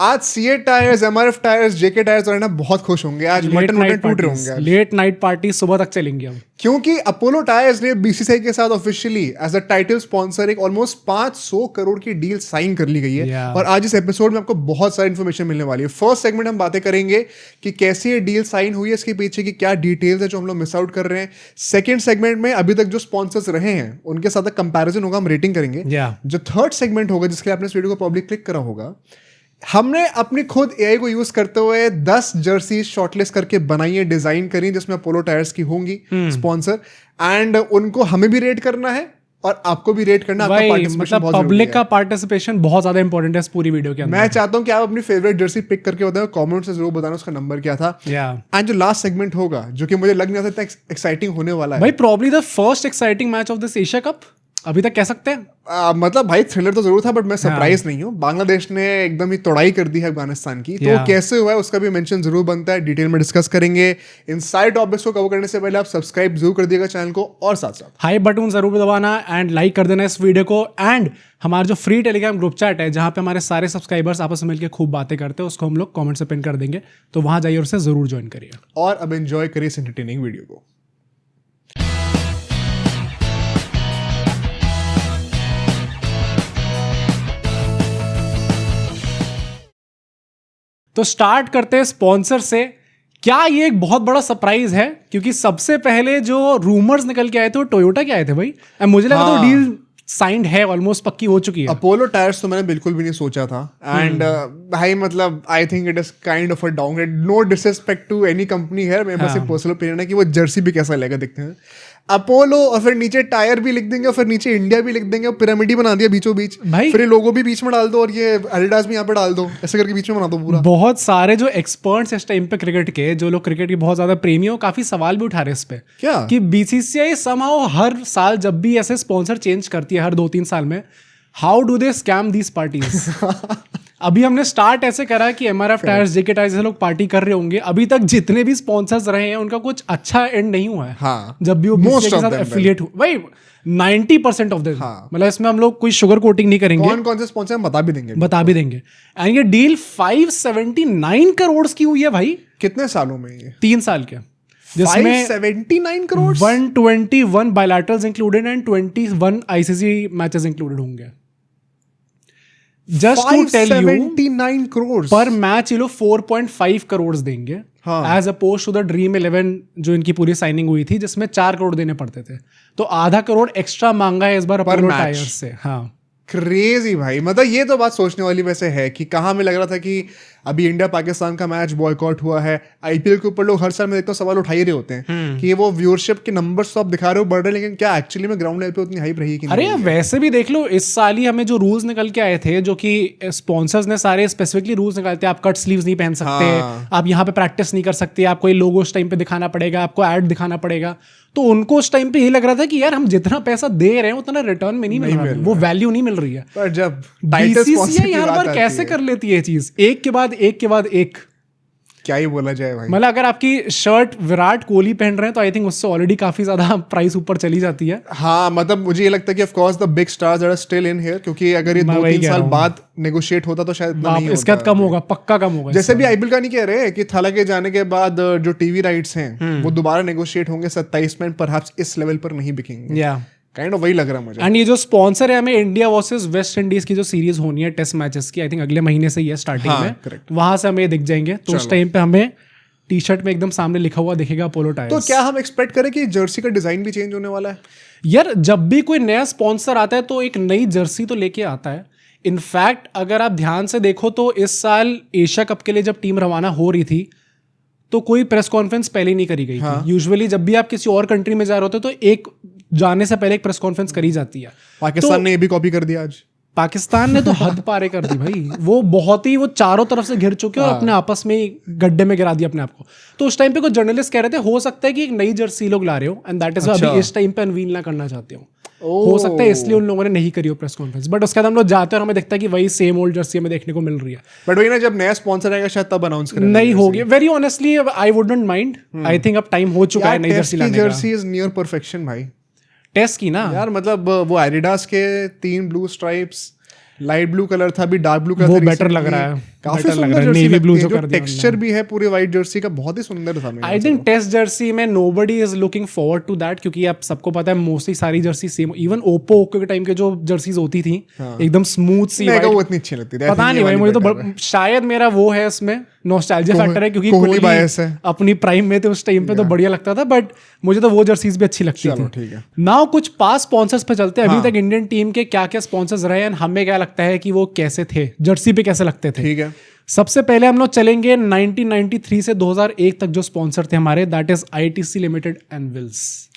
आज CA tyres, MRF tyres, जेके tyres और ना बहुत खुश होंगे। आज मटन वटन टूट रहे होंगे। लेट नाइट पार्टी सुबह तक चलेंगे हम, क्योंकि अपोलो टायर्स ने बीसीसीआई के साथ officially as a title sponsor एक ऑलमोस्ट 500 करोड़ की डील साइन कर ली गई है। Yeah. और आज इस एपिसोड में आपको बहुत सारी इन्फॉर्मेशन मिलने वाली है। फर्स्ट सेगमेंट हम बातें करेंगे कि कैसे ये डील साइन हुई है, इसके पीछे की क्या डिटेल्स है जो हम लोग मिस आउट कर रहे हैं। सेकंड सेगमेंट में अभी तक जो स्पॉन्सर्स रहे हैं उनके साथ कंपैरिजन होगा, हम रेटिंग करेंगे। Yeah. जो थर्ड सेगमेंट होगा, जिसके लिए आपने इस वीडियो को पब्लिक क्लिक करा होगा, हमने अपनी खुद एआई को यूज करते हुए 10 जर्सी शॉर्टलिस्ट करके बनाई है, डिजाइन करी, जिसमें अपोलो टायर्स की होंगी स्पॉन्सर, एंड उनको हमें भी रेट करना है और आपको भी रेट करना। आपका पार्टिसिपेशन मतलब बहुत पब्लिक का पार्टिसिपेशन बहुत ज्यादा इंपॉर्टेंट है इस पूरी वीडियो के अंदर। मैं चाहता हूं कि आप अपनी फेवरेट जर्सी पिक करके बताएं, कमेंट से जरूर बताना उसका नंबर क्या था। एंड जो लास्ट सेगमेंट होगा, जो कि मुझे लग नहीं आता इतना एक्साइटिंग होने वाला है भाई, probably the first exciting match of this Asia cup अभी तक कह सकते हैं। मतलब भाई थ्रिलर तो जरूर था, बट मैं सरप्राइज नहीं हूँ। बांग्लादेश ने एकदम ही तोड़ाई कर दी है अफगानिस्तान की, तो कैसे हुआ है उसका भी मेंशन जरूर बनता है, डिटेल में डिस्कस करेंगे। इन सारे टॉपिक्स को कवर करने से पहले आप सब्सक्राइब जरूर कर दिएगा चैनल को, और साथ साथ हाई बटन जरूर दबाना एंड लाइक कर देना इस वीडियो को। एंड हमारा जो फ्री टेलीग्राम ग्रुप चैट है, जहां पे हमारे सारे सब्सक्राइबर्स आपस में मिलकर खूब बातें करते हैं, उसको हम लोग कमेंट से पिन कर देंगे, तो वहां जाइए और उसे जरूर ज्वाइन करिए। और अब एंजॉय करिए इस एंटरटेनिंग वीडियो को। तो स्टार्ट करते हैं स्पॉन्सर से। क्या ये एक बहुत बड़ा सरप्राइज है, क्योंकि सबसे पहले जो रूमर्स निकल के आए थे वो टोयोटा के आए थे भाई। मुझे लगा तो डील साइंड है, ऑलमोस्ट पक्की हो चुकी है। अपोलो टायर्स तो मैंने बिल्कुल भी नहीं सोचा था। एंड भाई मतलब I think it is kind of a downgrade. No disrespect to any company है, मेरे पास एक पर्सनल ओपिनियन है कि वो जर्सी भी कैसा लगेगा दिखते हैं, अपोलो, और फिर नीचे टायर भी लिख देंगे, और फिर नीचे इंडिया भी लिख देंगे, और पिरामिड ही बना दिया बीचों बीच भाई। फिर ये लोगो भी बीच में डाल दो और ये एडिडास भी यहाँ पे डाल दो, ऐसे करके बीच में बना दो पूरा। बहुत सारे जो एक्सपर्ट्स इस टाइम पे क्रिकेट के, जो लोग क्रिकेट के बहुत ज्यादा प्रेमी हो, काफी सवाल भी उठा रहे इस पे क्या कि बीसीसीआई समहाउ हर साल जब भी ऐसे स्पॉन्सर चेंज करती है, हर 2-3 साल में, how do they scam these parties. अभी हमने स्टार्ट ऐसे करा कि एमआरएफ टायर्स, जेके टायर्स से लोग पार्टी कर रहे होंगे। अभी तक जितने भी स्पॉन्सर्स रहे हैं उनका कुछ अच्छा एंड नहीं हुआ है। हाँ, जब भी वो बीसीसीआई के साथ एफिलिएट हुआ भाई, 90% ऑफ देम। मतलब इसमें हम लोग कोई शुगर कोटिंग नहीं करेंगे। कौन कौन से स्पॉन्सर हम बता भी देंगे। एंड ये डील 579 करोड़ की हुई है भाई। कितने सालों में? ये 3 साल के, जिसमें 579 crore, 121 bilaterals included and 21 ICC matches included होंगे। Just to tell you, 579 crore पर मैच ये लोग 4.5 करोड़ देंगे, as oppose to the Dream 11 जो इनकी पूरी साइनिंग हुई थी, जिसमें 4 करोड़ देने पड़ते थे। तो आधा करोड़ एक्स्ट्रा मांगा है इस बार अपोलो टायर्स से। हाँ, क्रेजी भाई। मतलब ये तो बात सोचने वाली वैसे है कि कहाँ में लग रहा था कि अभी इंडिया पाकिस्तान का मैच बॉयकॉट हुआ है, आईपीएल के ऊपर लोग हर साल में देखता हूँ सवाल उठा ही रहे होते हैं कि वो व्यूअरशिप के नंबर्स तो आप दिखा रहे हो बढ़ रहे, लेकिन क्या एक्चुअली में ग्राउंड लेवल पे उतनी हाइप रही कि नहीं? अरे वैसे भी देख लो, इस साल ही हमें जो रूल्स निकल के आए थे, जो कि स्पॉन्सर्स ने सारे स्पेसिफिकली रूल्स निकालते हैं, आप कट स्लीव्स नहीं पहन सकते, आप यहाँ पे प्रैक्टिस नहीं कर सकते, आपको ये लोगो उस टाइम पे दिखाना पड़ेगा, आपको ऐड दिखाना पड़ेगा। तो उनको उस टाइम पे ये लग रहा था कि यार हम जितना पैसा दे रहे हैं उतना रिटर्न में नहीं मिल रहा है, वो वैल्यू नहीं मिल रही है। पर जब बीसीसीआई हर बार कैसे कर लेती है चीज, एक के बाद एक, क्या ही बोला जाए भाई। मतलब अगर आपकी शर्ट विराट कोहली पहन रहे हैं तो आई थिंक उससे ऑलरेडी काफी ज्यादा प्राइस ऊपर चली जाती है। हाँ, मतलब मुझे ये लगता है कि of course the big stars are still in here, क्योंकि अगर ये 2-3 साल बाद नेगोशिएट होता तो शायद नहीं होता। इसका कम होगा, पक्का कम होगा। जैसे भी आईपीएल का नहीं कह रहे कि थाला के जाने के बाद जो टीवी राइट्स हैं वो दोबारा नेगोशिएट होंगे 27 में, परहैप्स इस लेवल पर नहीं बिकेंगे। काइंड ऑफ वही लग रहा है मुझे। एंड ये जो स्पॉन्सर है, हमें इंडिया वर्सेस वेस्ट इंडीज की जो सीरीज होनी है टेस्ट मैचेस की, आई थिंक अगले महीने से ही है स्टार्टिंग में, वहां से हमें दिख जाएंगे। तो उस टाइम पे हमें टी शर्ट में एकदम सामने लिखा हुआ दिखेगा अपोलो टायर्स। तो क्या हम एक्सपेक्ट करें कि जर्सी का डिजाइन भी चेंज होने वाला है? यार जब भी कोई नया स्पॉन्सर आता है तो एक नई जर्सी तो लेके आता है। इनफैक्ट अगर आप ध्यान से देखो तो इस साल एशिया कप के लिए जब टीम रवाना हो रही थी तो कोई प्रेस कॉन्फ्रेंस पहले नहीं करी गई थी। यूजुअली जब भी आप किसी और कंट्री में जा रहे होते तो एक जाने से पहले एक प्रेस कॉन्फ्रेंस करी जाती है। पाकिस्तान ने ये भी कॉपी कर दिया आज। पाकिस्तान ने तो हद पारे कर दी भाई। वो चारों तरफ से घिर चुके और अपने आपस में गड्ढे में गिरा दिया अपने आप को। तो उस टाइम पे कुछ जर्नलिस्ट कह रहे थे हो सकता है कि एक नई जर्सी लोग ला रहे हो, एंड दैट इज अभी इस टाइम पे अनवील ना करना चाहते हो। हो सकता है इसलिए उन लोगों ने नहीं करी हो प्रेस कॉन्फ्रेंस। बट उसके बाद हम लोग जाते हैं और हमें दिखता है कि वही सेम ओल्ड जर्सी हमें देखने को मिल रही है। बट वही ना, जब नया स्पॉन्सर आएगा शायद तब अनाउंस करेंगे। नहीं होगी, very honestly I wouldn't mind. I think अब टाइम हो चुका है नई जर्सी लाने का। जर्सी इज नियर परफेक्शन भाई। टेस्ट की ना यार, मतलब वो एडिडास के 3 blue stripes, light blue colour था, अभी डार्क ब्लू कलर, वो बेटर लग रहा है। काफी better लग सुंदर रहा है। जर्सी Navy blue लगती है, जो जो कर दिया टेक्सचर भी है पूरी व्हाइट जर्सी का बहुत ही सुंदर था मेरे आई थिंक टेस्ट जर्सी में nobody is looking forward to that, क्योंकि आप सबको पता है मोस्टली सारी जर्सी सेम, इवन ओप्पो के टाइम के जो जर्सीज होती थी एकदम स्मूथ सी मेरे को white, वो इतनी अच्छी लगती थी। पता नहीं भाई मुझे तो शायद मेरा वो है इसमें नॉस्टैल्जिया फैक्टर है, क्योंकि कोहली कोहली bias है। अपनी प्राइम में थे उस टाइम पे, तो बढ़िया लगता था, बट मुझे तो वो जर्सीज भी अच्छी लगती चलो थी। ठीक है। नाउ कुछ पास स्पॉन्सर्स पे चलते हैं, अभी तक इंडियन टीम के क्या क्या स्पॉन्सर्स रहे हैं, हमें क्या लगता है कि वो कैसे थे, जर्सी पे कैसे लगते थे। ठीक है। सबसे पहले हम लोग चलेंगे 1993 से 2001 तक जो स्पॉन्सर थे हमारे, that is ITC limited and Wills.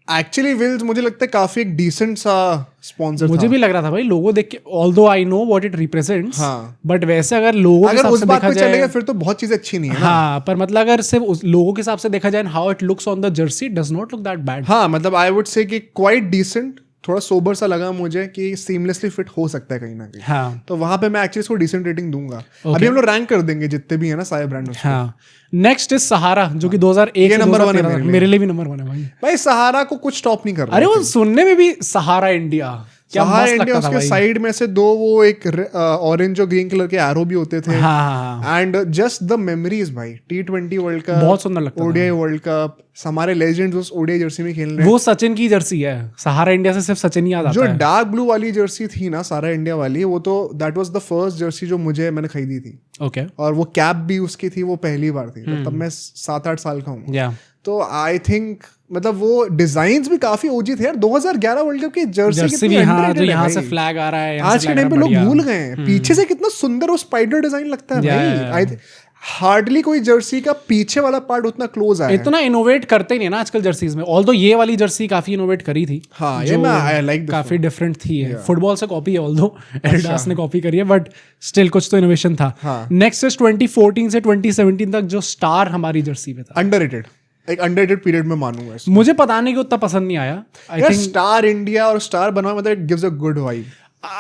Actually Wills मुझे लगता है काफी एक डिसेंट सा स्पॉन्सर था। मुझे भी लग रहा था भाई, लोगो देख के, although I know what it represents, हाँ। बट वैसे अगर लोगों के अगर हिसाब उस से बात देखा पे चलेगा जाए, फिर तो बहुत चीजें अच्छी नहीं है ना। हाँ, पर मतलब अगर सिर्फ उस लोगों के हिसाब से देखा जाए, how it looks on the Jersey does not look that bad. हाँ मतलब आई वुड से कि क्वाइट डिसेंट, थोड़ा सोबर सा लगा मुझे कि सीमलेसली फिट हो सकता है कहीं ना कहीं। हाँ, तो वहां पे मैं एक्चुअली इसको डिसेंट रेटिंग दूंगा। अभी हम लोग रैंक कर देंगे जितने भी है ना सारे ब्रांड। हाँ। नेक्स्ट इज सहारा, जो कि 2001 ये से नंबर 1 है 2013 मेरे लिए भी नंबर 1 है भाई। भाई सहारा को कुछ स्टॉप नहीं कर रहा अरे वो सुनने में भी सहारा इंडिया क्या सहारा मस्त इंडिया, लगता था उसके भाई। साइड में से दो वो एक ऑरेंज और ग्रीन कलर के एरो भी होते थे। हाँ, हाँ, हाँ। एंड जस्ट द मेमोरीज भाई, T20 वर्ल्ड कप, बहुत सुंदर लगता था। ओडीआई वर्ल्ड कप, हमारे लेजेंड्स उस ओडीआई जर्सी में खेल रहे हैं। वो सचिन की जर्सी है, सहारा इंडिया से सिर्फ सचिन ही याद जो आता है। डार्क ब्लू वाली जर्सी थी ना सारा इंडिया वाली, वो तो that was the first Jersey जो मैंने खरीदी थी। ओके, और वो कैप भी उसकी थी, वो पहली बार थी। तो तब मैं 7-8 साल का हूँ। या तो आई थिंक मतलब वो डिजाइन्स भी काफी ओजी थे यार। 2011 वर्ल्ड कप की जर्सी जर्सी कितनी भी, हाँ, underrated जो है यहाँ भाई। से फ्लैग आ रहा है, यहाँ आज से के flag टाइम पे आ रहा लोग है, भूल बढ़िया। गए हैं। पीछे से कितना सुंदर वो स्पाइडर डिजाइन लगता है Yeah, भाई। हार्डली कोई जर्सी का पीछे वाला पार्ट उतना क्लोज आया है। इतना इनोवेट करते नहीं है ना आजकल जर्सीज में, ऑल्दो ये वाली जर्सी काफी इनोवेट करी थी। हाँ, ये जो मैं आई लाइक काफी डिफरेंट थी। फुटबॉल से कॉपी है, ऑल्दो एडिडास ने कॉपी करी है, बट स्टिल कुछ तो इनोवेशन था। हाँ। नेक्स्ट इज 2014 से 2017 तक जो स्टार हमारी जर्सी पे था, अंडररेटेड, एक अंडररेटेड पीरियड में मानूंगा इसको। मुझे पता नहीं कि उतना पसंद नहीं आया। आई यार थिंक स्टार इंडिया और स्टार बनवा मतलब it gives a good vibe.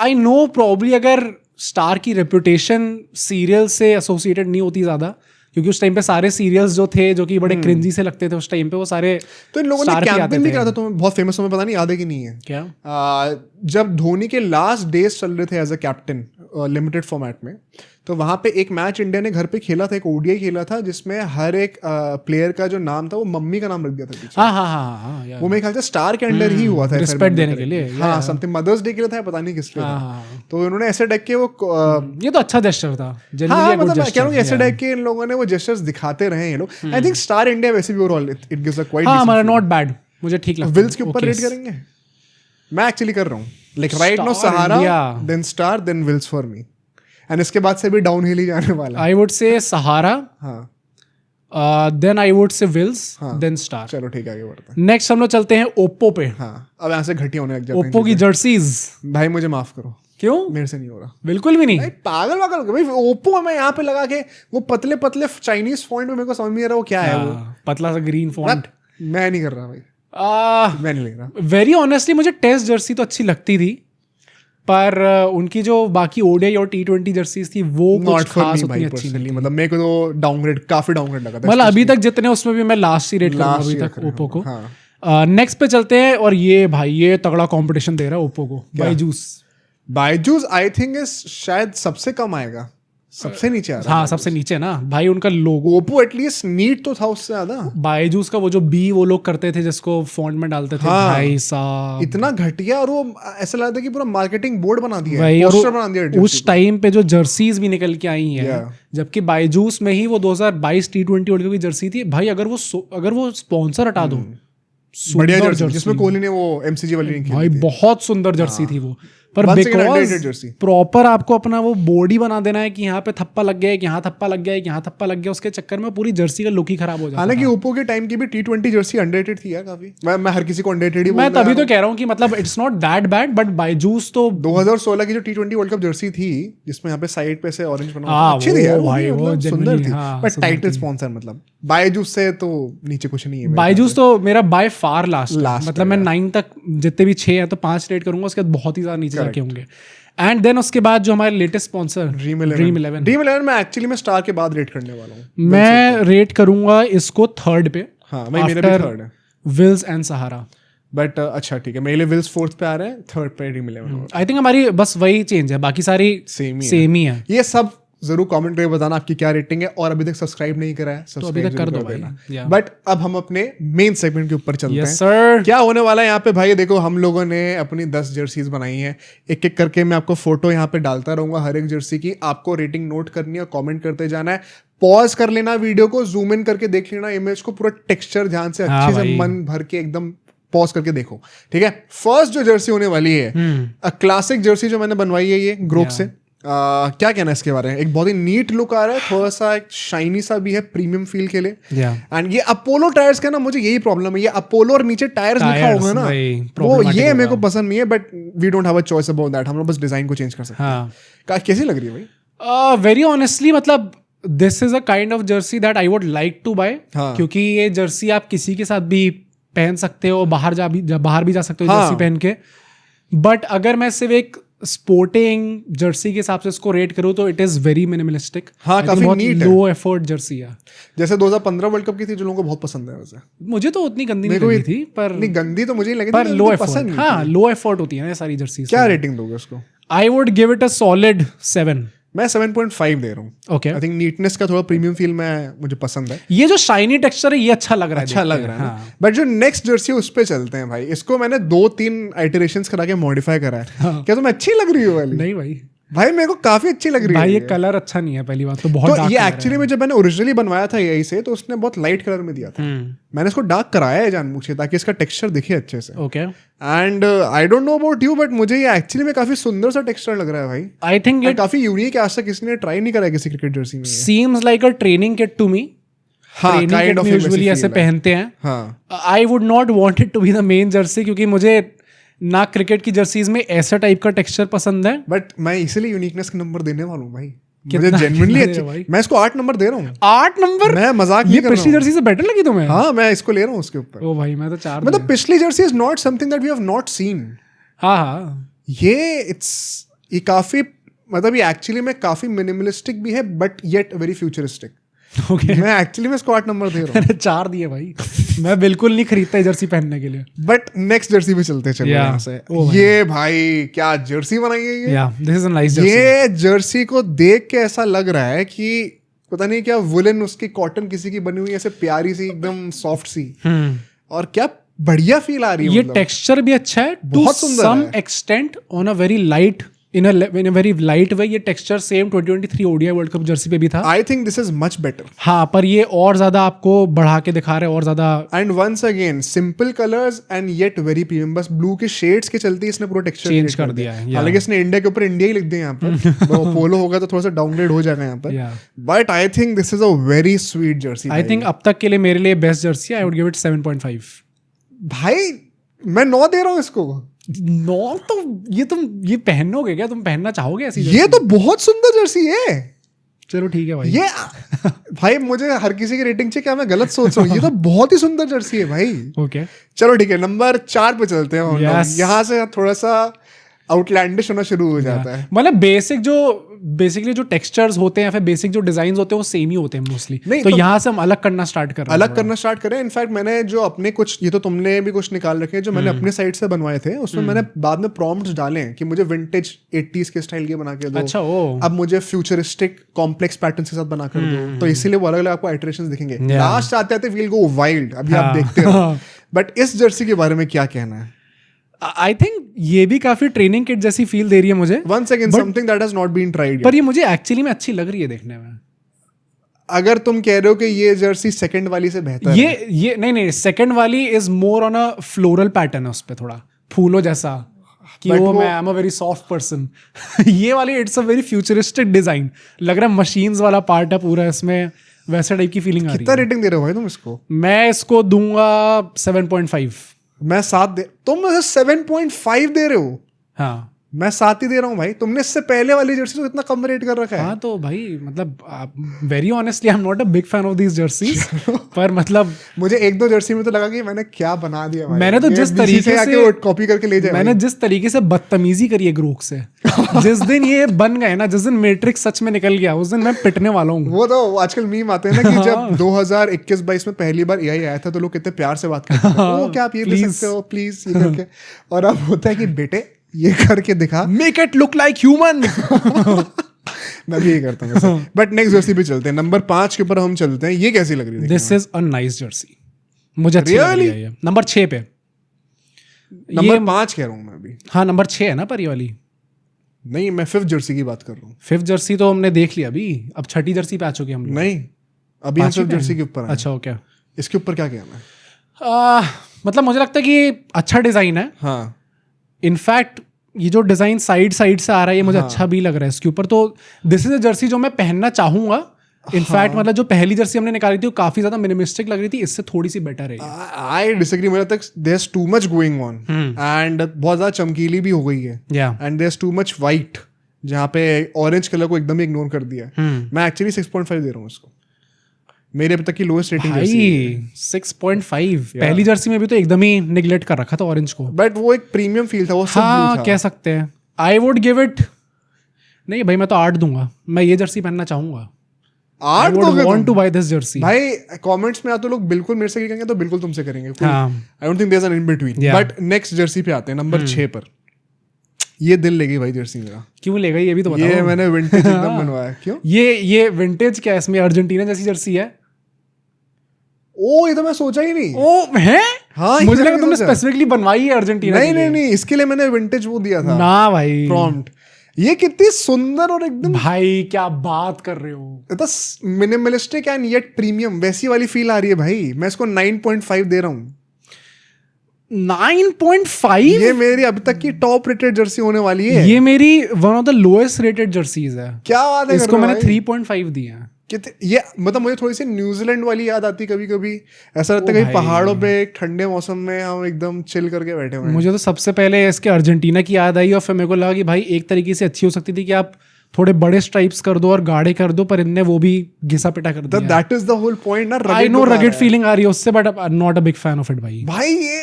I know probably अगर स्टार की रेपुटेशन सीरियल से एसोसिएटेड नहीं होती ज्यादा, क्योंकि उस टाइम पे सारे सीरियल्स जो थे जो कि बड़े क्रिंजी से लगते थे उस टाइम पे, वो सारे तो इन लोगों ने स्टार के आते कैंपेन भी थे। करा था, तुम्हें बहुत फेमस, तुम्हें पता नहीं याद है कि नहीं है क्या? जब धोनी के लास्ट डेज चल रहे थे as a captain limited format में, तो वहां पे एक मैच इंडिया ने घर पे खेला था, एक ओडीआई खेला था, जिसमें हर एक प्लेयर का जो नाम था वो मम्मी का नाम रख दिया था पीछे। हाँ, हाँ, हाँ, हाँ, यार। वो मेरे ख्याल से स्टार के अंडर ही हुआ था, रिस्पेक्ट देने के लिए, हाँ, समथिंग मदर्स डे के लिए था, पता नहीं किस लिए था। हाँ। तो उन्होंने ऐसे डेक के वो ये तो अच्छा जेस्चर था, हाँ जनरली मतलब मैं कह रहा हूँ ऐसे डेक के इन लोगों ने वो जेस्चर्स दिखाते रहे हैं लोग। आई थिंक स्टार इंडिया वैसे भी overall it gives a quite हाँ, हमारा नॉट बैड, मुझे ठीक लगता है। विल्स के ऊपर रेट करेंगे, मैं एक्चुअली कर रहा हूँ like right now Star Sahara India। Then star then Wills for me, and इसके बाद से भी डाउन हिल ही जाने वाला है। आई वुड से सहारा, हाँ then I would say Wills, then star. चलो ठीक है, आगे बढ़ते हैं। नेक्स्ट हम लोग चलते हैं ओप्पो पे। हाँ अब यहाँ से घटिया होने लग जाते हैं ओप्पो की जर्सीज, भाई मुझे माफ करो, क्यों? मेरे से नहीं हो रहा बिल्कुल भी नहीं। भाई, पागल वागल भाई। ओप्पो में यहाँ पे लगा के वो पतले पतले चाइनीज फॉन्ट में मेरे को समझ नहीं आ रहा वो क्या है। वो पतला सा ग्रीन फॉन्ट, मैं नहीं कर रहा भाई, मैं नहीं ले रहा। वेरी ऑनेस्टली मुझे टेस्ट जर्सी तो अच्छी लगती थी, पर उनकी जो बाकी ओडीआई और T20 जर्सीज थी वो नॉट कुछ फॉर खास मी उतनी भाई अच्छी नहीं पर्सनली, थी। मतलब मेरे को तो डाउनग्रेड, काफी डाउनग्रेड लगा था। मतलब अभी तक जितने उसमें भी मैं लास्ट ही रेट करूंगा Last अभी ही तक रख रहे ओप्पो को। हाँ। नेक्स्ट पे चलते हैं, और ये भाई ये तगड़ा कंपटीशन दे रहा है ओप्पो को, Byju's. Byju's I think is शायद सबसे कम आएगा, सबसे नीचे आ रहा हाँ, सबसे नीचे ना भाई, उनका लोगो। है। ओप्पो एटलीस्ट नीट तो था उससे ज्यादा। बायजूस का वो जो बी वो लोग करते थे जिसको फॉन्ट में डालते थे, हाँ। भाई साहब इतना घटिया, और वो ऐसा लगता है कि पूरा मार्केटिंग बोर्ड बना दिया है, भाई। और पोस्टर बना दिया है उस टाइम पे जो जर्सीज भी निकल के आई हैं, Yeah. जबकि बायजूस में ही वो 2022 T20 वर्ल्ड कप की जर्सी थी भाई। अगर वो स्पॉन्सर हटा दो, बढ़िया सुंदर जर्सी, जिसमें कोहली ने वो एमसीजी वाली नहीं भाई खेली थी। बहुत सुंदर जर्सी थी वो, पर Once again, underrated because jersey. Proper आपको अपना वो बॉडी बना देना है कि यहाँ पे थप्पा लग गया है, कि यहाँ थप्पा लग गया है, कि यहाँ थप्पा लग गया, उसके चक्कर में पूरी जर्सी का लुक ही खराब हो जाता है। हालांकि ओप्पो के टाइम की भी T20 जर्सी अंडररेटेड थी यार काफी। मैं हर किसी को अंडररेटेड ही बोल मैं रहा तभी तो कह रहा हूँ कि मतलब it's not that bad, but Byju's तो 2016 की जो T20 वर्ल्ड कप जर्सी थी, जिसमें यहाँ पे साइड पे से ऑरेंज बना हुआ था, हाँ, अच्छी थी वो यार भाई, भी, वो मतलब सुंदर genuinely, थी। हाँ, पर सुंदर टाइटल थी। स्पॉन्सर मतलब बायजूस से तो नीचे कुछ नहीं है मेरे बायजूस तो मेरा बाय फार लास्ट Last मतलब मैं 9 तक जितने भी 6 हैं तो 5 रेट करूंगा, उसके बाद बहुत ही ज्यादा नीचे जाके होंगे। एंड देन उसके बाद जो हमारे लेटेस्ट स्पॉन्सर ड्रीम ड्रीम 11 11, मैं एक्चुअली मैं स्टार के बाद रेट करने वाला हूँ। मैं रेट करूंगा इसको 3rd पे। हाँ भाई, मेरा भी after 3rd है, विल्स एंड सहारा। बट अच्छा ठीक है, मेरे लिए विल्स 4th पे आ रहे हैं, 3rd पे ड्रीम 11। आई थिंक हमारी बस वही चेंज है, बाकी सारी सेम ही सेम ही है। ये सब जरूर कमेंट करके बताना आपकी क्या रेटिंग है, और अभी तक सब्सक्राइब नहीं करा है तो अभी तक कर दो भाई। Yeah. बट अब हम अपने मेन सेगमेंट के ऊपर चलते Yes, हैं। sir. क्या होने वाला है यहाँ पे भाई, देखो हम लोगों ने अपनी 10 जर्सीज बनाई हैं, एक एक करके मैं आपको फोटो यहाँ पे डालता रहूंगा हर एक जर्सी की, आपको रेटिंग नोट करनी है, कमेंट करते जाना है, पॉज कर लेना वीडियो को, जूम इन करके देख लेना इमेज को, पूरा टेक्सचर ध्यान से हाँ अच्छे से भाई। मन भर के एकदम पॉज करके देखो, ठीक है। फर्स्ट जो जर्सी होने वाली है, क्लासिक जर्सी जो मैंने बनवाई है ये ग्रोक से, क्या कहना है इसके बारे में, एक बहुत ही नीट लुक आ रहा है, थोड़ा सा एक शाइनी सा भी है प्रीमियम फील के लिए। एंड ये अपोलो टायर्स का ना, मुझे यही प्रॉब्लम है, ये अपोलो और नीचे टायर्स लिखा होगा ना, वो ये मेरे को पसंद नहीं है, but we don't have a choice about that, हम लोग बस डिजाइन को चेंज कर सकते हैं। कैसी लग रही है भाई? वेरी ऑनेस्टली मतलब this is a kind of jersey that I would like to buy, क्योंकि ये जर्सी आप किसी के साथ भी पहन सकते हो, बाहर भी जा सकते हो जर्सी पहन के। बट अगर मैं सिर्फ एक स्पोर्टिंग जर्सी के हिसाब से इसको रेट करूं तो इट इज वेरी मिनिमलिस्टिक। हाँ, काफी नीट है, लो एफर्ट जर्सी है, जैसे 2015 वर्ल्ड कप की थी जो लोगों को बहुत पसंद है। वैसे मुझे तो उतनी गंदी नहीं लगी थी, पर नहीं गंदी तो मुझे नहीं लगी, पर लो एफर्ट, हाँ लो एफर्ट होती है ना सारी जर्सी। क्या रेटिंग दोगे उसको? I would give it a solid 7। मैं 7.5 दे रहा हूँ। ओके, आई थिंक नीटनेस का थोड़ा प्रीमियम फील मुझे पसंद है, ये जो शाइनी टेक्सचर है ये अच्छा लग रहा है, अच्छा लग रहा है। बट जो नेक्स्ट जर्सी है उस पे चलते हैं भाई, इसको मैंने 2-3 आइटरेशंस करा के मॉडिफाई करा है। क्या तुम्हें अच्छी लग रही है वाली? नहीं भाई, भाई मेरे को काफी अच्छी लग रही है भाई। ये कलर अच्छा नहीं है पहली बात तो, बहुत तो ये एक्चुअली में जब मैंने ओरिजिनली बनवाया था यही से, तो उसने बहुत लाइट कलर में दिया था, मैंने इसको डार्क कराया है जानबूझ ताकि इसका टेक्सचर दिखे अच्छे से। Okay, and I don't know about you, but मुझे ये एक्चुअली में काफी सुंदर सा टेक्सचर लग रहा है भाई। आई थिंक इट काफी यूनिक है, आज तक किसी ने ट्राई नहीं करा है किसी क्रिकेट जर्सी में। Seems like a training kit to me. हाँ, काइंड ऑफ यूजुअली ऐसे पहनते हैं। हाँ, I would not want it to be the main jersey, क्योंकि मुझे ना क्रिकेट की जर्सीज में ऐसा टाइप का टेक्सचर पसंद है। बट मैं इसीलिए यूनिकनेस का नंबर देने वाला हूँ भाई, मुझे जेन्युइनली अच्छी, मैं इसको 8 नंबर दे रहा हूँ। 8 नंबर? मैं मजाक नहीं कर रहा हूँ। पिछली जर्सी से बेटर लगी तुम्हें? हाँ, मैं इसको ले रहा हूँ उसके ऊपर। ओ भाई, मैं तो 4। मतलब पिछली jersey is not something that we have not seen. हाँ, ये काफी, मतलब ये एक्चुअली में काफी मिनिमलिस्टिक भी है, but yet very futuristic. Okay. मैं एक्चुअली में इसको 8 नंबर दे रहा हूँ। 4 दिए भाई। मैं बिल्कुल नहीं खरीदता जर्सी पहनने के लिए। बट नेक्स्ट जर्सी पे चलते चलो यहाँ से। ये भाई क्या जर्सी बनाई है ये? This is a nice Jersey. ये जर्सी को देख के ऐसा लग रहा है कि पता नहीं क्या वुलन उसकी कॉटन किसी की बनी हुई है, ऐसे प्यारी सी एकदम सॉफ्ट सी, और क्या बढ़िया फील आ रही है। ये टेक्सचर भी अच्छा है, बहुत सुंदर है। Some extent on a very light, in a very light way. ये texture same 2023 ODI world cup jersey पे भी था। I think this is much better. हाँ, पर ये और ज्यादा आपको बढ़ा के दिखा रहे हैं, और ज्यादा। And once again simple colours and yet very premium, बस ब्लू के शेड्स के चलते इसने पूरा टेक्सचर चेंज कर दिया है। हालांकि इसने इंडिया के ऊपर इंडिया ही लिख दिया यहाँ पर, तो पोलो होगा तो थोड़ा सा डाउनग्रेड हो जाएगा यहाँ पर। But I think this is a very sweet Jersey. I think अब तक के लिए मेरे लिए best Jersey, I would give it 7.5। भाई मैं 9 दे रहा हूँ इसको। 9 तो ये पहनोगे क्या? तुम पहनना चाहोगे ऐसी? ये तो बहुत सुंदर जर्सी है। चलो ठीक है भाई। ये भाई मुझे हर किसी की रेटिंग चाहिए, क्या मैं गलत सोच रहा हूँ? ये तो बहुत ही सुंदर जर्सी है भाई। ओके, चलो ठीक है, नंबर 4 पे चलते हैं। यहाँ से थोड़ा सा आउटलैंडिश होना शुरू हो जाता है। मतलब बेसिकली जो टेक्सचर्स होते हैं या फिर बेसिक जो डिजाइन होते हैं वो सेम ही होते हैं मोस्टली। तो यहाँ से हम अलग करना स्टार्ट कर रहे हैं। इनफैक्ट मैंने जो अपने कुछ, ये तो तुमने भी कुछ निकाल रखे हैं जो मैंने अपने साइड से बनवाए थे, उसमें मैंने बाद में प्रॉम्प्ट्स डाले हैं कि मुझे विंटेज 80s के स्टाइल के बना के दो। अच्छा, अब मुझे फ्यूचरिस्टिक कॉम्प्लेक्स पैटर्न्स के साथ बना कर दो, तो इसीलिए वो अलग अलग आपको आइटरेशंस दिखेंगे। लास्ट आते आते वील गो वाइल्ड, अभी आप देखते हो। बट इस जर्सी के बारे में क्या कहना है? आई थिंक ये भी काफी ट्रेनिंग किट जैसी फील दे रही है मुझे। Once again, something that has not been tried yet. पर ये मुझे एक्चुअली में अच्छी लग रही है देखने में। अगर तुम कह रहे हो कि ये जर्सी सेकंड वाली से बेहतर है, ये नहीं, सेकंड वाली is more on a floral pattern है, उस पे थोड़ा फूलों जैसा कि मैं I am a very soft person. ये वाली it's a very futuristic design, लग रहा है मशीन्स वाला पार्ट है पूरा इसमें, वैसे टाइप की फीलिंग आ रही है। कितना रेटिंग दे रहे हो भाई तुम इसको? मैं इसको दूंगा 7.5। मैं 7 तुम 7.5 दे रहे हो? हाँ, मैं 7 ही दे रहा हूँ भाई। तुमने इससे पहले वाली जर्सी तो इतना कम रेट कर रखा है। हाँ, तो भाई मतलब very honestly I am not a big fan of these jerseys. पर मतलब मुझे 1-2 जर्सी में तो लगा कि मैंने क्या बना दिया भाई। मैंने तो जिस तरीके से कॉपी करके ले जाए, मैंने जिस तरीके से बदतमीजी करी है ग्रोक से, जिस दिन ये बन गए ना, जिस दिन मैट्रिक्स सच में निकल गया, उस दिन मैं पिटने वाला हूँ। वो तो आजकल मीम आते हैं ना कि जब 2021-22 में पहली बार एआई आया था तो लोग कितने प्यार से बात करते थे, ओ क्या आप ये ले सकते हो प्लीज, ये करके। और अब होता है कि बेटे ये करके दिखा, make it look like human. मैं भी यही करता हूँ। बट नेक्स्ट जर्सी पे चलते हैं, नंबर 5 के ऊपर हम चलते हैं। ये कैसी लग रही है? This is a nice Jersey, मुझे अच्छी लग रही है ये। नंबर 6 पे, नंबर 5 कह रहा हूँ मैं अभी। हाँ नंबर 6 है ना पर ये वाली? नहीं, मैं 5th जर्सी की बात कर रहा हूँ। 5th जर्सी तो हमने देख लिया अभी, अब 6ठी जर्सी पे आ चुके हम लोग। नहीं, अभी हम 5th जर्सी के ऊपर हैं। अच्छा ओके, इसके ऊपर क्या कहना है? मतलब मुझे लगता है कि अच्छा डिजाइन है। हाँ, इनफैक्ट ये जो डिजाइन साइड से आ रहा है ये मुझे अच्छा भी लग रहा है इसके ऊपर। तो दिस इज अ जर्सी जो मैं पहनना चाहूंगा। इनफैक्ट मतलब जो पहली जर्सी हमने निकाली थी वो काफी ज्यादा मिनिमलिस्टिक लग रही थी, इससे थोड़ी सी बेटर है। आई डिसएग्री, मुझे लगता है there is too much going on and बहुत ज्यादा चमकीली भी हो गई है। And there is too much white, जहाँ पे ऑरेंज कलर को एकदम ही इग्नोर कर दिया है। मैं एक्चुअली 6.5 दे रहा हूँ इसको, मेरे अब तक की लोएस्ट रेटिंग भाई 6.5। पहली जर्सी में भी तो एकदम ही निगलेक्ट कर रखा था ऑरेंज को, बट वो एक प्रीमियम फील था, वो सब हाँ blue था। कह सकते हैं। आई वुड गिव इट, नहीं भाई मैं तो 8 दूंगा, मैं ये जर्सी पहनना चाहूंगा। 8 दोगे want to buy this jersey। भाई कमेंट्स में या तो लोग बिल्कुल मेरे से करेंगे तो बिल्कुल तुमसे करेंगे। हाँ। I don't think there is an in between. But next jersey पे आते हैं, नंबर 6 पर। ये दिल ले गई भाई जर्सी मेरा। क्यों ले गई ये भी तो बताओ। ये मैंने विंटेज एकदम बनवाया। क्यों? ये विंटेज क्या है, इसमें अर्जेंटीना जैसी जर्सी है? ओ, ये तो मैं सोचा ही नहीं। ओ है? हाँ, मुझे लगा तुमने स्पेसिफिकली बनवाई है अर्जेंटीना। नहीं, इसके लिए मैंने विंटेज वो दिया था ना भाई, प्रॉम्प्ट। ये कितनी सुंदर और एकदम, भाई क्या बात कर रहे हो, मिनिमलिस्टिक एंड येट प्रीमियम, वैसी वाली फील आ रही है भाई। मैं इसको 9.5 दे रहा हूँ। 9.5? ये मेरी अभी तक की टॉप रेटेड जर्सी होने वाली है। ये मेरी one of the lowest rated jerseys है। क्या बात है, इसको मैंने 3.5 दिया है। ये मतलब मुझे थोड़ी सी न्यूजीलैंड वाली याद आती कभी कभी। ऐसा लगता है कहीं पहाड़ों पे एक ठंडे मौसम में हम एकदम चिल करके बैठे हुए हैं। मुझे तो सबसे पहले इसके अर्जेंटीना की याद आई और फिर मेरे को लगा कि भाई एक तरीके से अच्छी हो सकती थी कि आप थोड़े बड़े स्ट्राइप्स कर दो और गाढ़े कर दो, पर इनने वो भी घिसा पिटा कर दिया। That is the whole point ना। आई नो रगेड फीलिंग आ रही है उससे, but I am not a big fan of it भाई। भाई ये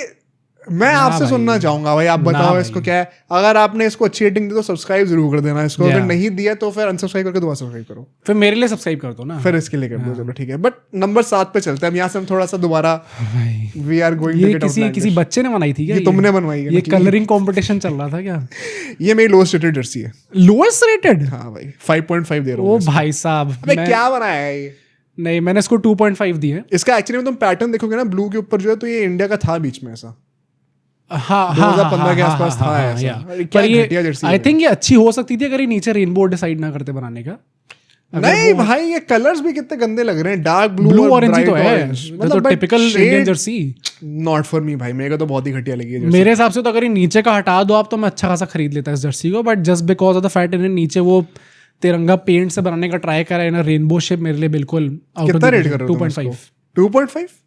मैं आपसे सुनना चाहूंगा भाई, आप बताओ इसको क्या है। अगर आपने इसको अच्छी रेटिंग दी तो सब्सक्राइब जरूर कर देना इसको। अगर नहीं दिया तो फिर अनसब्सक्राइब करके दोबारा सब्सक्राइब करो। फिर मेरे लिए सब्सक्राइब कर दो ना, फिर इसके लिए कर दो। चलो ठीक है, बट नंबर 7 पे चलते हैं। यहाँ से हम थोड़ा सा दोबारा वी आर गोइंग ये किसी बच्चे ने बनाई थी क्या? ये तुमने बनवाई है? ये कलरिंग कंपटीशन चल रहा था क्या? ये मेरी लोएस्ट रेटेड जर्सी है। Lowest rated? हाँ भाई, 5.5 दे रहा हूँ। ओ भाई साहब, क्या बनाया है ये? नहीं, मैंने इसको 2.5 दी है। इसका एक्चुअली में तुम पैटर्न देखोगे ना ब्लू के ऊपर जो है, तो ये इंडिया का था बीच में ऐसा। हाँ 2015 के आसपास था ऐसा। क्या घटिया जर्सी। आई थिंक ये अच्छी हो सकती थी अगर ये नीचे रेनबो डिसाइड ना करते बनाने का। नहीं भाई, ये कलर्स भी कितने गंदे लग रहे हैं, डार्क ब्लू और ऑरेंज ही तो है, मतलब typical Indian Jersey. Not for me भाई, मेरे को तो बहुत ही घटिया लगी है। मेरे हिसाब से तो अगर ये नीचे का हटा दो आप तो मैं अच्छा खासा खरीद लेता इस जर्सी को, but just because of the fact इन्हें नीचे वो तिरंगा पेंट से बनाने का ट्राई करा है ना, रेनबो शेप, मेरे लिए बिल्कुल कितना रेट कर रहे हो? 2.5। 2.5?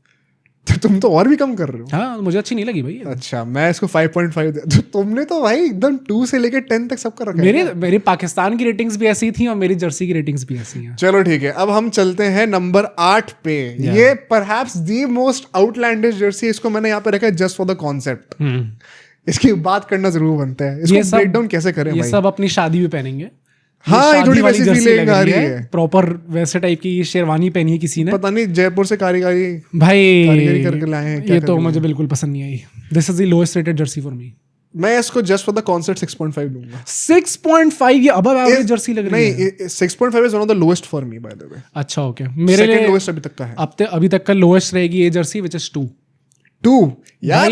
तो तुम तो और भी कम कर रहे हो। हाँ, मुझे अच्छी नहीं लगी भाई। अच्छा, मैं इसको 5.5 दे। तुमने तो भाई एकदम 2 से लेके 10 तक सबका रखा है। मेरी पाकिस्तान की रेटिंग्स भी ऐसी थी और मेरी जर्सी की रेटिंग्स भी ऐसी हैं। चलो ठीक है, अब हम चलते हैं नंबर 8 पे। ये perhaps the most outlandish Jersey. इसको मैंने यहाँ पे रखा है जस्ट फॉर द कॉन्सेप्ट। इसकी बात करना जरूर बनता है। इसको ब्रेक डाउन कैसे करें? ये सब अपनी शादी में पहनेंगे। हाँ, ये थोड़ी वैसी फीलिंग आ रही है। प्रॉपर वैसे टाइप की शेरवानी पहनी है किसी ने, पता नहीं जयपुर से कारीगरी भाई करके लाए हैं। ये तो मुझे बिल्कुल पसंद नहीं आई। This is the lowest rated jersey for me. मैं इसको जस्ट फॉर द कॉन्सेप्ट 6.5 दूंगा। 6.5? ये अबव एवरेज जर्सी लग रही है। नहीं, 6.5 is one of the lowest for me by the way. अच्छा ओके, मेरे लिए लोएस्ट अभी तक का है। अभी तक का लोएस्ट रहेगी ये जर्सी, विच इज 2 यार।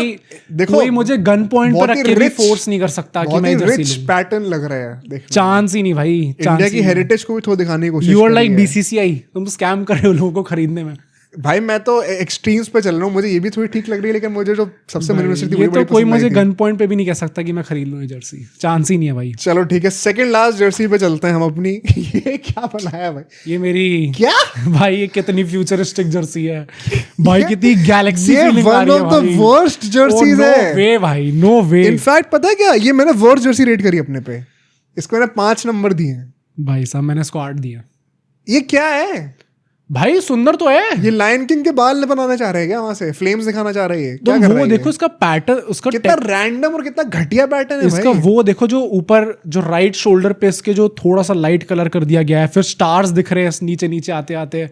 देखो, कोई मुझे गन पॉइंट पर रख के भी फोर्स नहीं कर सकता कि मैं जर्सी लूं। पैटर्न लग रहा है, देखो चांस ही नहीं भाई। इंडिया की हेरिटेज को भी थोड़ा दिखाने की कोशिश। यू आर लाइक BCCI, तुम स्कैम कर रहे हो लोगों को खरीदने में। भाई मैं तो एक्सट्रीम्स पे चल रहा हूँ, मुझे ये भी थोड़ी ठीक लग रही है, लेकिन मुझे जो सबसे मिनिमलिस्टिक थी ये तो कोई मुझे गन पॉइंट पे भी नहीं कह सकता कि मैं खरीद लूँ ये जर्सी। चांस ही नहीं है भाई। चलो ठीक है, सेकंड लास्ट जर्सी पे चलते हैं हम अपनी। ये क्या बनाया भाई? ये मेरी क्या भाई, ये कितनी फ्यूचरिस्टिक जर्सी है भाई, कितनी गैलेक्सी फीलिंग आ वन रही है ऑफ द वर्स्ट जर्सीज है। नो वे भाई, नो वे। इनफैक्ट पता है क्या, ये मैंने वर्स्ट जर्सी रेट करी अपने पे। इसको मैंने 5 नंबर दिए हैं भाई साहब, मैंने इसको 8 दिया। ये क्या है भाई? सुंदर तो है। ये लायन किंग के बाल बनाना चाह रहे हैं क्या? वहां से फ्लेम्स दिखाना चाह रहे हैं क्या? तो वो देखो इसका पैटर्न, उसका कितना रैंडम और कितना घटिया पैटर्न है इसका भाई। वो देखो जो ऊपर जो राइट शोल्डर पे इसके जो थोड़ा सा लाइट कलर कर दिया गया है, फिर स्टार्स दिख रहे हैं नीचे नीचे आते आते।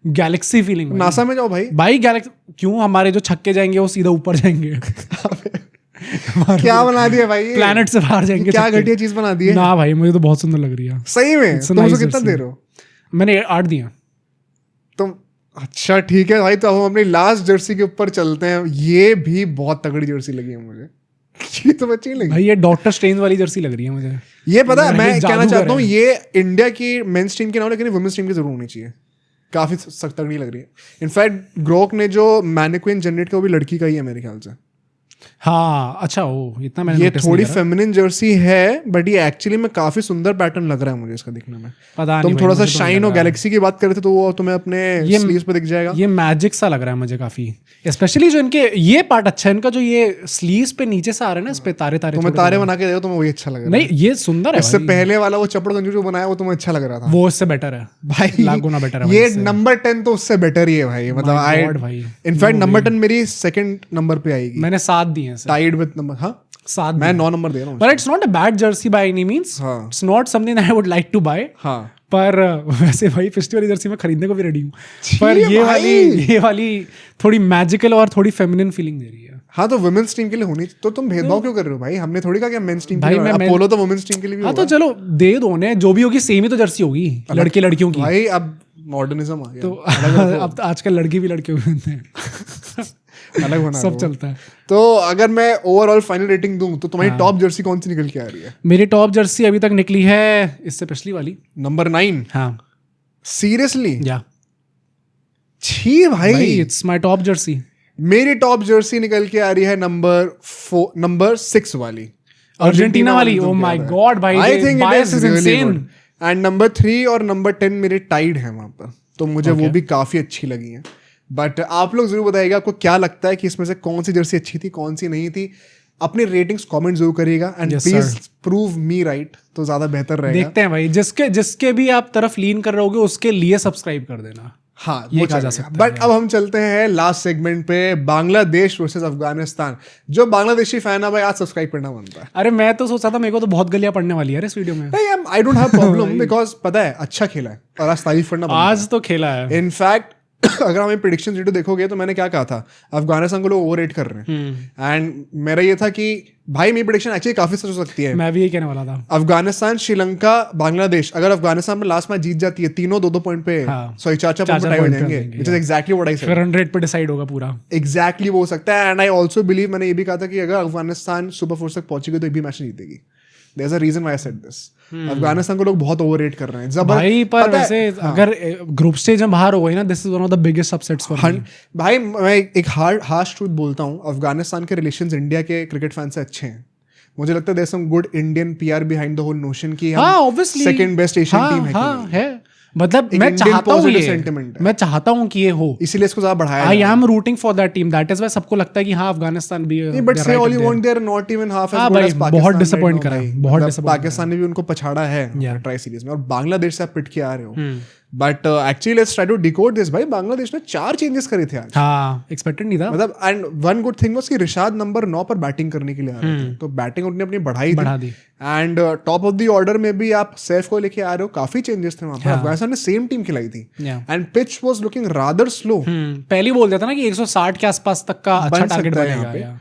Galaxy feeling. नासा में जाओ भाई। गैलेक्सी क्यों? हमारे जो छक्के जाएंगे वो सीधा ऊपर जाएंगे। क्या बना दिया भाई ये? प्लेनेट से बाहर जाएंगे। क्या घटिया चीज बना दी है ना भाई, मुझे तो बहुत सुंदर लग रही है सही में। तुम उसको कितना दे रहे हो? मैंने 8 दिया। तुम अच्छा ठीक है भाई, तो अब हम अपनी लास्ट जर्सी के ऊपर चलते हैं। ये भी बहुत तगड़ी जर्सी लगी है मुझे। ये तो अच्छी नहीं लगी भाई, ये डॉक्टर स्ट्रेंज वाली जर्सी लग रही है मुझे। ये पता है मैं कहना चाहता हूँ, ये इंडिया की मेंस टीम की ना हो, लेकिन वुमेन्स टीम की जरूर होनी चाहिए। काफी सख्त तगड़ी लग रही है। इनफैक्ट ग्रोक ने जो मैनिक्विन जनरेट किया वो भी लड़की का ही है मेरे ख्याल से। हाँ अच्छा, ओ इतना मैंने ये notice थोड़ी नहीं करा। फेमिनिन जर्सी है, बट ये एक्चुअली में काफी सुंदर पैटर्न लग रहा है मुझे इसका दिखने में। पता तुम नहीं थोड़ा भाई, सा मुझे तो नहीं शाइन लग और रहा। गैलेक्सी की बात कर रहे थे, तो वो तुम्हें अपने ये स्लीव्स पे दिख जाएगा। ये मैजिक सा लग रहा है मुझे काफी, स्पेशली जो इनके ये पार्ट अच्छा है इनका, जो ये स्लीव्स पे नीचे से आ रहा है ना, इस पे तारे तारे तुम्हें छोटे तारे छोटे। बना के दे, तुम्हें वही अच्छा लग रहा है। नहीं ये सुंदर है इससे भाई। पहले वाला वो चपड़ गंजू जो बनाया वो तुम्हें अच्छा लग रहा था। वो इससे बेटर है भाई लाख गुना बेटर है भाई ये इससे। नंबर 10 तो उससे बेटर ही है भाई। मतलब My आई God भाई। इनफैक्ट नंबर 10 मेरी सेकंड नंबर पे आएगी, मैंने 7 दिए हैं टाइड विद नंबर। हाँ 7 मैं 9 नंबर दे रहा हूँ। पर it's not a bad jersey by any means. हाँ। It's not something that I would like to buy. हाँ पर वैसे भाई पिछली वाली जर्सी मैं खरीदने को भी रेडी हूँ, छी पर भाई। ये वाली थोड़ी मैजिकल और थोड़ी फेमिनिन फीलिंग दे रही है। हाँ तो वुमेन्स टीम के लिए होनी, तो तुम भेदभाव क्यों कर रहे हो भाई? हमने थोड़ी कहा कि मेंस टीम के भाई लिए, मैं अपोलो तो वुमेन्स टीम के लिए भी हाँ होगा। तो चलो दे दो उन्हें, जो भी होगी सेम ही तो जर्सी होगी लड़के लड़कियों की। भाई अब मॉडर्निज्म आ गया तो अब तो आजकल लड़की भी लड़के हुए हैं अलग बना सब दो। चलता है। तो अगर मैं ओवरऑल फाइनल रेटिंग दूं तो तुम्हारी टॉप जर्सी कौन सी निकल के आ रही है? मेरी टॉप जर्सी अभी तक निकली है इससे पिछली वाली, नंबर 9। हाँ सीरियसली? या छी भाई इट्स माय टॉप जर्सी। मेरी टॉप जर्सी निकल के आ रही है नंबर 6 वाली, अर्जेंटीना वाली। ओ माय गॉड भाई, I think bias is insane. And number 3 और नंबर 10 मेरे टाइड है वहां पर, तो मुझे वो भी काफी अच्छी लगी है। बट आप लोग जरूर बताइएगा आपको क्या लगता है कि इसमें से कौन सी जर्सी अच्छी थी, कौन सी नहीं थी। अपनी रेटिंग्स कमेंट जरूर करिएगा and Yes, please sir. Prove me right, तो ज्यादा बेहतर रहेगा। देखते हैं भाई, जिसके भी आप तरफ लीन कर रहे होगे उसके लिए सब्सक्राइब कर देना। हाँ ये वो कहा जा चलेगा। सकता बट अब हम चलते हैं लास्ट सेगमेंट पे, बांग्लादेश वर्सेस अफगानिस्तान। जो बांग्लादेशी फैन है भाई आज सब्सक्राइब करना बनता है। अरे मैं तो सोचा था मेरे को तो बहुत गलियां पड़ने वाली है यार इस वीडियो में। I don't have problem because पता है अच्छा खेला है और आज तारीफ करना बनता है। आज तो खेला है। इनफैक्ट अगर हमें प्रिडिक्शन वीडियो देखोगे तो मैंने क्या कहा था, अफगानिस्तान को लोग ओवररेट कर रहे हैं। एंड मेरा ये था कि भाई मेरी प्रिडिक्शन एक्चुअली काफी सच हो सकती है। मैं भी यही कहने वाला था। अफगानिस्तान, श्रीलंका, बांग्लादेश, अगर अफगानिस्तान में लास्ट मैच जीत जाती है, तीनों 2-2 पॉइंट पे, हाँ। सॉरी 4-4 पॉइंट पे टाई हो जाएंगे, which is exactly what I said. फिर 100 पे डिसाइड होगा पूरा। एग्जैक्टली वो हो सकता है। एंड आई ऑल्सो बिलीव, मैंने ये भी कहा था कि अगर अफगानिस्तान सुपर 4 तक पहुंचेगी तो एक भी मैच नहीं जीतेगी। There is a reason why I said this. Afghanistan को लोग बहुत ओवररेट कर रहे हैं। भाई पर वैसे अगर ग्रुप स्टेज में बाहर हो गई ना, this is one of the biggest upsets for me. भाई मैं एक हार्श ट्रूथ बोलता हूँ, अफगानिस्तान के रिलेशंस इंडिया के क्रिकेट फैन से अच्छे हैं। मुझे लगता है there some good Indian PR behind the whole notion की हम सेकंड बेस्ट एशियन टीम है कि नहीं। है मतलब एक मैं Indian चाहता हूँ positive ये, sentiment है। मैं चाहता हूँ कि ये हो, इसीलिए इसको ज्यादा बढ़ाया आई जा रहा am rooting for that team. That is why सबको लगता है कि हाँ अफगानिस्तान भी है। But say all you want, they are not even half as हाँ गुड भाई, एज पाकिस्तान। बहुत disappoint करा है, बहुत disappoint पाकिस्तान ने भी उनको पछाड़ा है Yeah. ट्राई सीरीज में, और बांग्लादेश से आप पिट के आ रहे हो। But actually let's try to decode this. भाई बांग्लादेश ने 4 चेंजेस करे थे आज। हाँ एक्सपेक्टेड नहीं था। मतलब and one good thing was कि रिशाद नंबर 9 पर बैटिंग करने के लिए आ रहे थे, तो बैटिंग उन्होंने अपनी बढ़ा दी। And top of the order में भी आप सैफ को लेके आ रहे हो, काफी चेंजेस थे वहां पर। अफगानिस्तान ने सेम टीम खिलाई थी and pitch was looking rather slow. पहले बोल दिया था ना कि 160 के आसपास तक का अच्छा टारगेट बनेगा।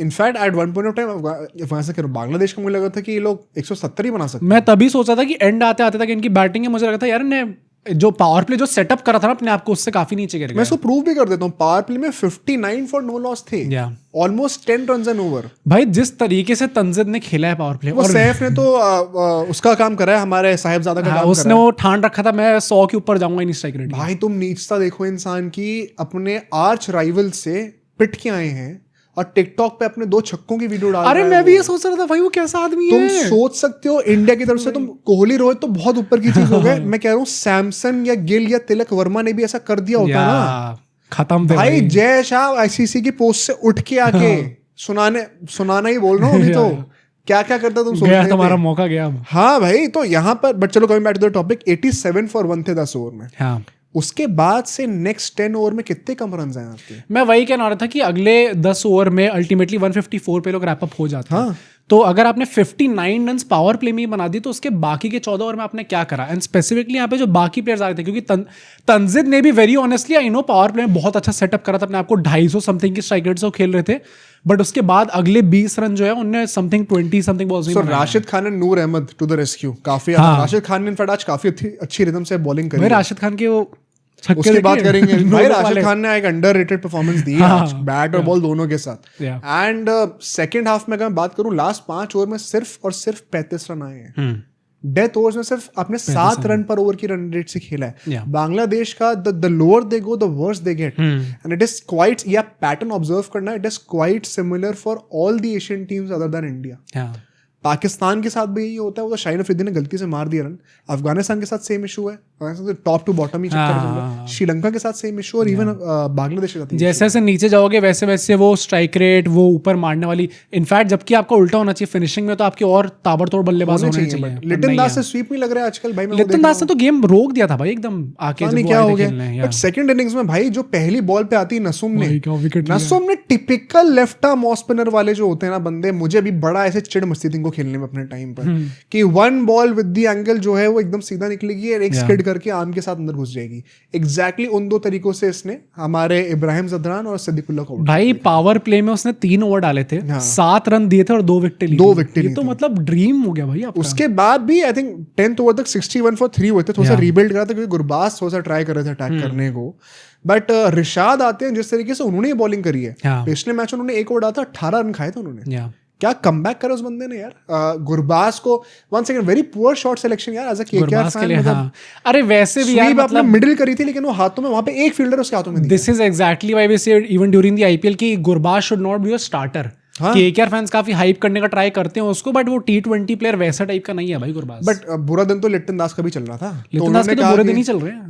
In fact at one point of time Afghanistan, Bangladesh को मुझे लगा था कि ये लोग 170 ही बना सकते। मैं तभी सोचा था कि एंड आते आते तक इनकी बैटिंग है, मुझे लगा था यार ने जो पावर प्ले जो सेटअप करा था ना अपने आप को, उससे काफी नीचे गिर गया। मैं इसको प्रूव भी कर देता हूँ, पावर प्ले में 59 फॉर नो लॉस थे, ऑलमोस्ट 10 रन्स एन ओवर। भाई जिस तरीके से तंजिद ने खेला है पावर प्ले, और सैफ ने तो उसका काम करा है, हमारे साहिबजादा का काम उसने वो ठान रखा था मैं 100 के ऊपर जाऊंगा इन स्ट्राइक रेट। भाई तुम नीचता देखो इंसान की, अपने आर्च राइवल से पिट के आए हैं और टिकटॉक पे अपने 2 छक्कों की वीडियो डाल रहा है। अरे मैं भी ये सोच रहा था भाई वो कैसा आदमी है। तुम सोच सकते हो इंडिया की तरफ से तुम कोहली रोहित तो बहुत ऊपर की चीज हो गए। मैं कह रहा हूँ सैमसन या गिल या तिलक वर्मा ने भी ऐसा कर दिया होता ना, खत्म थे भाई। जय शाह आईसीसी की पोस्ट से उठ के आके सुनाना ही बोल रहा हूँ अभी तो, क्या क्या करता तुम सोच रहे थे। तुम्हारा मौका गया अब। हाँ भाई, तो यहाँ पर बट चलो coming back to the topic, 87 for 1 थे 10 ओवर में। हाँ उसके बाद से नेक्स्ट 10 ओवर में कितने कम रन आए आपके? मैं वही कहना रहा था कि अगले 10 ओवर में अल्टीमेटली 154 पे लोग रैप अप हो जाते हैं। तो अगर आपने 59 रन्स पावर प्ले में ही बना दी तो उसके बाकी के 14 ओवर में आपने क्या करा। एंड स्पेसिफिकली यहाँ पे जो बाकी प्लेयर्स आ रहे थे, क्योंकि तंजिद ने भी very honestly I know power play में बहुत अच्छा सेटअप करा था अपने आपको, 250 समथिंग की स्ट्राइक रेट से खेल रहे थे, बट उसके बाद अगले 20 रन जो है उन्होंने समथिंग 20 समथिंग बॉल्स में Rashid Khan and Noor Ahmad to the rescue काफी। राशिद खान ने इनफैक्ट आज काफी अच्छी रिदम से बॉलिंग करी। राशिद खान के वो उसकी बात करेंगे भाई, राशिद खान ने एक अंडररेटेड परफॉर्मेंस दी है आज, बैट और बॉल दोनों के साथ। एंड सेकंड हाफ में अगर मैं बात करूं, लास्ट 5 ओवर में सिर्फ और सिर्फ 35 रन आए हैं। डेथ ओवर्स में सिर्फ आपने 7 रन पर ओवर की रन रेट से खेला है। बांग्लादेश का the lower they go the worse they get, and it is quite, या पैटर्न ऑब्जर्व करना, it is quite similar for all the Asian teams other than India. Pakistan के साथ भी यही होता है, वो तो शाहीन अफरीदी ने गलती से मार दिया रन। अफगानिस्तान के साथ सेम इशू है, टॉप टू बॉटम ही चक्कर चल रहा है। श्रीलंका के साथ सेम इशू, और इवन बांग्लादेश के साथ जैसे जैसे नीचे जाओगे वैसे वैसे वो स्ट्राइक रेट, वो ऊपर मारने वाली, इनफैक्ट जबकि आपका उल्टा होना चाहिए फिनिशिंग में, तो आपके और ताबड़तोड़ बल्लेबाज होने चाहिए। लिटन दास से स्वीप नहीं लग रहा है आजकल भाई। लिटन दास ने तो गेम रोक दिया था भाई एकदम आके, नहीं क्या हो गया। बट सेकंड इनिंग्स में भाई जो पहली बॉल पे आती है नसूम ने typical left arm off spinner वाले जो होते हैं ना बंदे, मुझे भी बड़ा ऐसे चिढ़ मस्ती थी इनको खेलने में अपने टाइम पर, कि one ball with the angle जो है वो एकदम सीधा निकलेगी और एक स्किड करके आर्म के साथ अंदर घुस जाएगी। एग्जैक्टली उन 2 तरीकों से इसने हमारे इब्राहिम जदरान और सदीकुल्लाह को भाई पावर प्ले में उसने 3 ओवर डाले थे, 7 रन दिए थे और 2 विकेट ली। 2 विकेट, ये तो मतलब ड्रीम हो गया भाई आपका। उसके बाद भी आई थिंक 10th ओवर तक 61 for 3 हुए थे। थोड़ा सा रीबिल्ड करा था क्योंकि गुरबाज थोड़ा सा ट्राई कर रहे थे अटैक करने को, बट रिशाद आते हैं जिस तरीके से उन्होंने बॉलिंग करी है, पिछले मैच उन्होंने 1 ओवर डाला था, 18 रन खाए थे उन्होंने। क्या कमबैक करा उस बंदे ने यार। गुरबाज को one second very poor shot selection यार एज अ केकेआर फैन। अरे वैसे भी यार मतलब मिडिल करी थी, लेकिन वो हाथों में, वहां पे एक फील्डर उसके हाथों में। This is exactly why we said even during the IPL की Gurbaz should not be a starter. KKR fans काफी हाइप करने का ट्राई करते हैं उसको, बट वो T20 प्लेयर वैसा टाइप का नहीं है भाई गुरबाज। बट बुरा दिन तो लिटन दास का भी चल रहा था। लिटन दास के तो बुरे दिन ही चल रहे हैं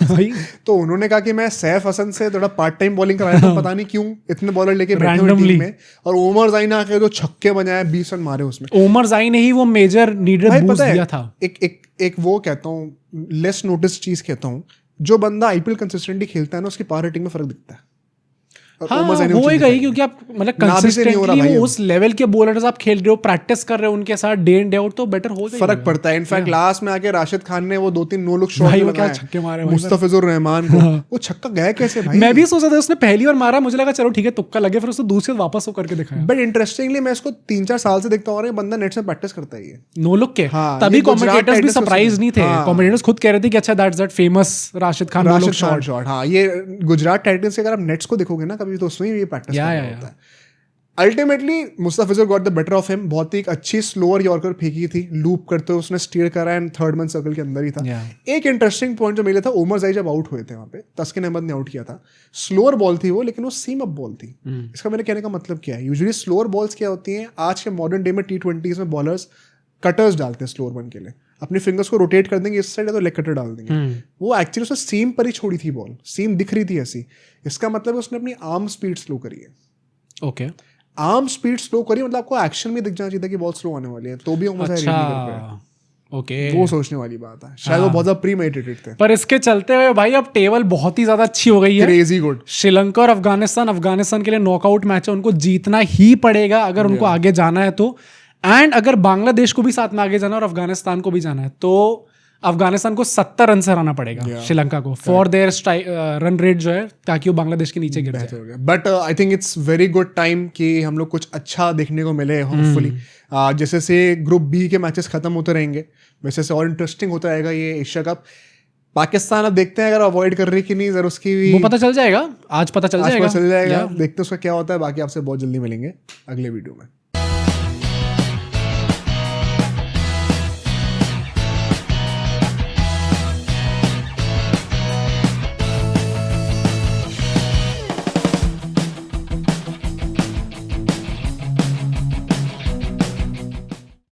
भाई। तो उन्होंने कहा कि मैं सैफ हसन से थोड़ा पार्ट टाइम बॉलिंग कराया था, पता नहीं क्यों इतने बॉलर लेके बैठे हुए टीम में, और ओमर जाई ने आके जो छक्के बनाए 20 रन मारे उसमें। ओमर जाई ने ही वो मेजर नीडेड बूस्ट दिया था। एक वो कहता हूँ लेस नोटिस चीज कहता हूँ, जो बंदा आईपीएल कंसिस्टेंटली खेलता है ना उसकी पावर रेटिंग में फर्क दिखता है। हाँ होएगा ही, क्योंकि आप मतलब कंसिस्टेंटली उस लेवल के बॉलर्स आप खेल रहे हो, प्रैक्टिस कर रहे हो उनके साथ डे इन डे आउट, तो बेटर हो जाएगा, फर्क पड़ता है। इनफैक्ट लास्ट में आके राशिद खान ने वो 2-3 नो लुक शॉट लगाए, छक्के मारे मुस्तफिजुर रहमान को, वो छक्का गया कैसे भाई। मैं भी सोचा था उसने पहली बार मारा, मुझे लगा चलो ठीक है तुक्का लगे, फिर उसने दूसरे वापस वो करके दिखाया। बट इंटरेस्टिंगली मैं इसको 3-4 साल से देखता हूँ, बंदा नेट से प्रैक्टिस करता है नो लुक के। तभी कमेंटेटर्स भी सरप्राइज नहीं थे, कमेंटेटर्स खुद कह रहे थे कि अच्छा that's that famous Rashid Khan no look shot. हाँ ये गुजरात टाइटंस से अगर आप नेट्स को देखोगे ना कभी, तो उसमें ये प्रैक्टिस होता है। Ultimately Mustafizur got the better of him. बहुत ही एक अच्छी स्लोअर यॉर्कर फेंकी थी, लूप करते हुए उसने स्टीयर करा एंड थर्ड मैन सर्कल के अंदर ही था। एक इंटरेस्टिंग पॉइंट जो मिला था, ओमर जाई जब आउट हुए थे वहां पे, तस्किन अहमद ने आउट किया था, स्लोअर बॉल थी वो, लेकिन वो सीम अप बॉल थी। इसका मेरे कहने का मतलब क्या है, यूजुअली स्लोअर बॉल्स क्या होती हैं आज के मॉडर्न डे में T20s में बॉलर्स कटर्स डालते हैं स्लोअर वन के लिए, अपने फिंगर्स को रोटेट कर देंगे इस साइड तो लेग कटर डाल देंगे। वो एक्चुअली उसने सीम पर ही छोड़ी थी बॉल, सीम दिख रही थी ऐसी। इसका मतलब उसने अपनी आर्म स्पीड स्लो करी है। ओके आर्म स्पीड स्लो करी, मतलब आपको एक्शन में दिख जाना चाहिए कि बॉल स्लो आने वाली है, तो भी वो मजा नहीं कर पाया। ओके वो सोचने वाली बात है, शायद वो बहुत ज्यादा प्रीमेडिटेटेड थे। पर इसके चलते हुए भाई अब टेबल बहुत ही ज्यादा अच्छी हो गई है, क्रेजी गुड। श्रीलंका और अफगानिस्तान के लिए नॉकआउट मैच है, उनको जीतना ही पड़ेगा अगर उनको आगे जाना है तो। एंड अगर बांग्लादेश को भी साथ में आगे जाना और अफगानिस्तान को भी जाना है तो अफगानिस्तान को 70 रन से हराना पड़ेगा श्रीलंका को फॉर देयर रन रेट जो है, ताकि वो बांग्लादेश के नीचे गिर जाए। But I think it's very good time कि हम लोग कुछ अच्छा देखने को मिले होपफुली। जैसे से ग्रुप बी के मैचेस खत्म होते रहेंगे वैसे से और इंटरेस्टिंग होता रहेगा ये एशिया कप। पाकिस्तान अब देखते हैं अगर अवॉइड कर रही कि नहीं, जरा उसकी भी वो पता चल जाएगा, आज पता चल जाएगा। देखते हैं उसका क्या होता है। बाकी आपसे बहुत जल्दी मिलेंगे अगले वीडियो में।